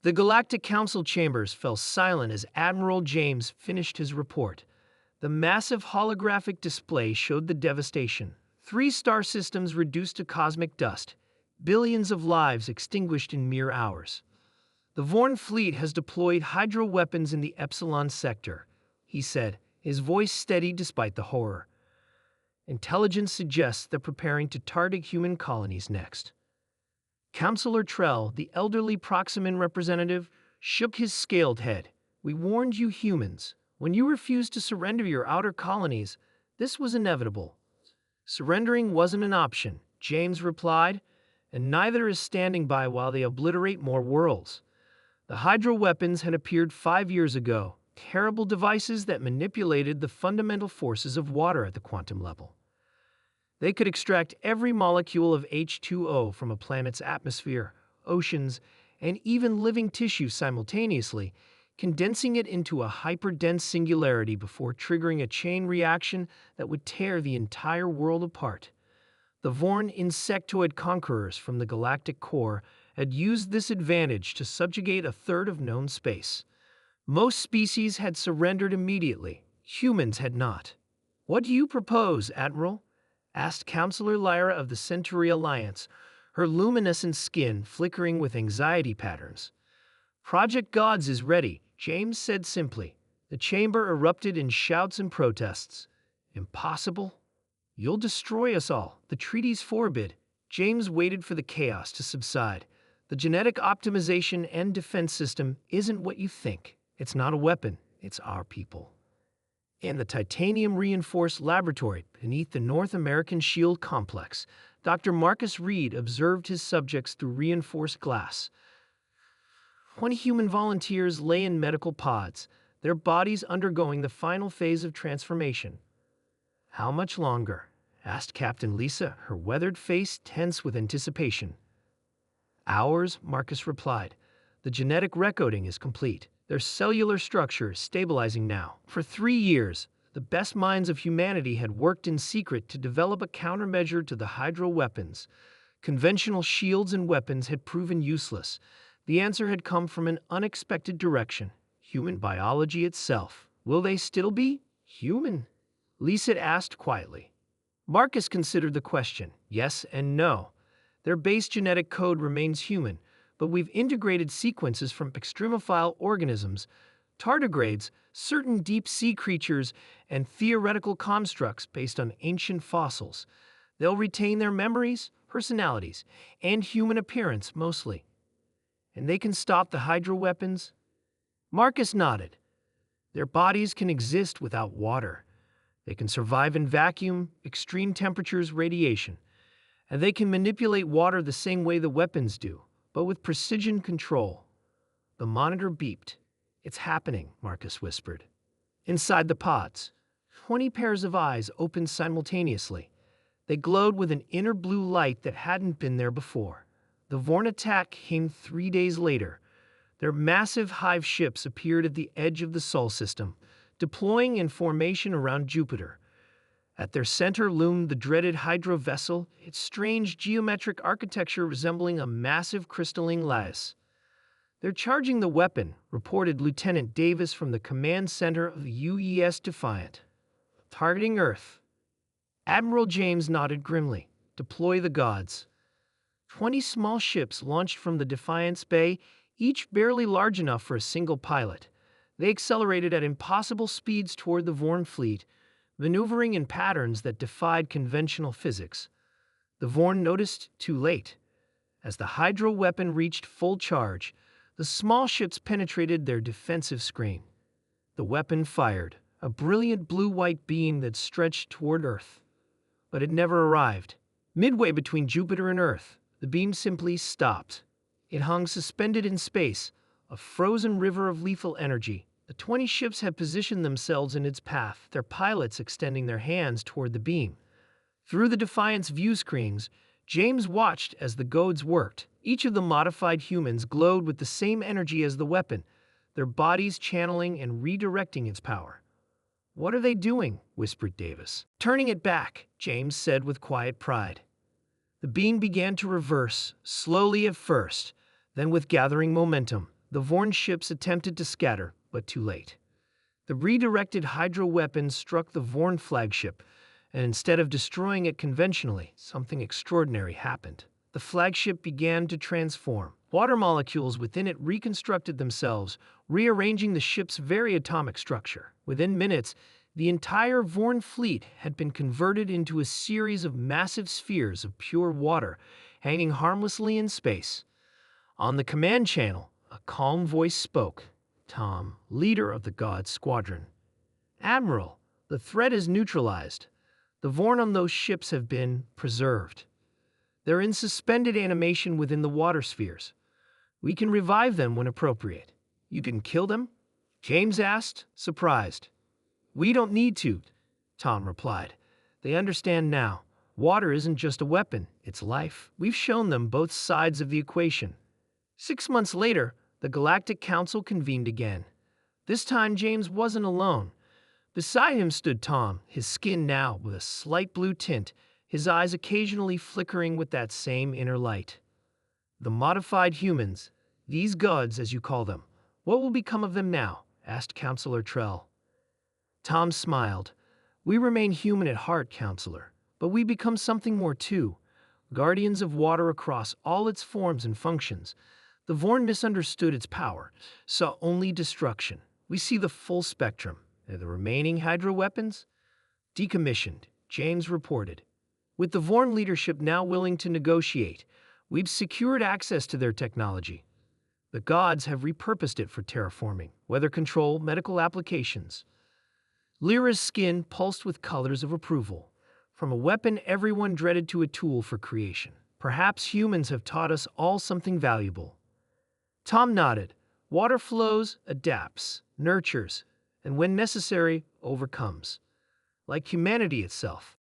The Galactic Council chambers fell silent as Admiral James finished his report. The massive holographic display showed the devastation. 3 star systems reduced to cosmic dust, billions of lives extinguished in mere hours. The Vorn fleet has deployed hydro weapons in the Epsilon sector, he said, his voice steady despite the horror. Intelligence suggests they're preparing to target human colonies next. Councillor Trell, the elderly Proximan representative, shook his scaled head. We warned you humans. When you refused to surrender your outer colonies, this was inevitable. Surrendering wasn't an option, James replied, and neither is standing by while they obliterate more worlds. The hydro weapons had appeared 5 years ago, terrible devices that manipulated the fundamental forces of water at the quantum level. They could extract every molecule of H2O from a planet's atmosphere, oceans, and even living tissue simultaneously, condensing it into a hyperdense singularity before triggering a chain reaction that would tear the entire world apart. The Vorn insectoid conquerors from the galactic core had used this advantage to subjugate a third of known space. Most species had surrendered immediately. Humans had not. What do you propose, Admiral? Asked Councillor Lyra of the Centauri Alliance, her luminescent skin flickering with anxiety patterns. Project Gods is ready, James said simply. The chamber erupted in shouts and protests. Impossible? You'll destroy us all. The treaties forbid. James waited for the chaos to subside. The genetic optimization and defense system isn't what you think. It's not a weapon. It's our people. In the titanium-reinforced laboratory beneath the North American Shield Complex, Dr. Marcus Reed observed his subjects through reinforced glass. 20 human volunteers lay in medical pods, their bodies undergoing the final phase of transformation. How much longer? Asked Captain Lisa, her weathered face tense with anticipation. Hours, Marcus replied. The genetic recoding is complete. Their cellular structure is stabilizing now. For 3 years, the best minds of humanity had worked in secret to develop a countermeasure to the hydro weapons. Conventional shields and weapons had proven useless. The answer had come from an unexpected direction. Human biology itself. Will they still be human? Lisa asked quietly. Marcus considered the question. Yes and no. Their base genetic code remains human, but we've integrated sequences from extremophile organisms, tardigrades, certain deep-sea creatures, and theoretical constructs based on ancient fossils. They'll retain their memories, personalities, and human appearance mostly. And they can stop the hydro weapons? Marcus nodded. Their bodies can exist without water. They can survive in vacuum, extreme temperatures, radiation. And they can manipulate water the same way the weapons do, but with precision control. The monitor beeped. It's happening, Marcus whispered. Inside the pods, 20 pairs of eyes opened simultaneously. They glowed with an inner blue light that hadn't been there before. The Vorn attack came 3 days later. Their massive hive ships appeared at the edge of the Sol system, deploying in formation around Jupiter. At their center loomed the dreaded Hydro vessel, its strange geometric architecture resembling a massive crystalline lattice. They're charging the weapon, reported Lieutenant Davis from the command center of the UES Defiant. Targeting Earth. Admiral James nodded grimly. Deploy the gods. 20 small ships launched from the Defiance Bay, each barely large enough for a single pilot. They accelerated at impossible speeds toward the Vorn fleet, maneuvering in patterns that defied conventional physics. The Vorn noticed too late. As the hydro weapon reached full charge, the small ships penetrated their defensive screen. The weapon fired, a brilliant blue-white beam that stretched toward Earth. But it never arrived. Midway between Jupiter and Earth, the beam simply stopped. It hung suspended in space, a frozen river of lethal energy. The 20 ships had positioned themselves in its path, their pilots extending their hands toward the beam. Through the Defiance view screens, James watched as the goads worked. Each of the modified humans glowed with the same energy as the weapon, their bodies channeling and redirecting its power. What are they doing? Whispered Davis. Turning it back, James said with quiet pride. The beam began to reverse, slowly at first, then with gathering momentum. The Vorn ships attempted to scatter, but too late. The redirected hydro weapons struck the Vorn flagship, and instead of destroying it conventionally, something extraordinary happened. The flagship began to transform. Water molecules within it reconstructed themselves, rearranging the ship's very atomic structure. Within minutes, the entire Vorn fleet had been converted into a series of massive spheres of pure water, hanging harmlessly in space. On the command channel, a calm voice spoke. Tom, leader of the God Squadron. Admiral, the threat is neutralized. The Vorn on those ships have been preserved. They're in suspended animation within the water spheres. We can revive them when appropriate. You can kill them? James asked, surprised. We don't need to, Tom replied. They understand now. Water isn't just a weapon, it's life. We've shown them both sides of the equation. 6 months later, the Galactic Council convened again. This time, James wasn't alone. Beside him stood Tom, his skin now with a slight blue tint, his eyes occasionally flickering with that same inner light. The modified humans, these gods as you call them, what will become of them now? Asked Counselor Trell. Tom smiled. We remain human at heart, Counselor, but we become something more too. Guardians of water across all its forms and functions. The Vorn misunderstood its power, saw only destruction. We see the full spectrum. And the remaining hydro weapons? Decommissioned, James reported. With the Vorn leadership now willing to negotiate, we've secured access to their technology. The gods have repurposed it for terraforming, weather control, medical applications. Lyra's skin pulsed with colors of approval. From a weapon everyone dreaded to a tool for creation. Perhaps humans have taught us all something valuable. Tom nodded. Water flows, adapts, nurtures, and when necessary, overcomes. Like humanity itself.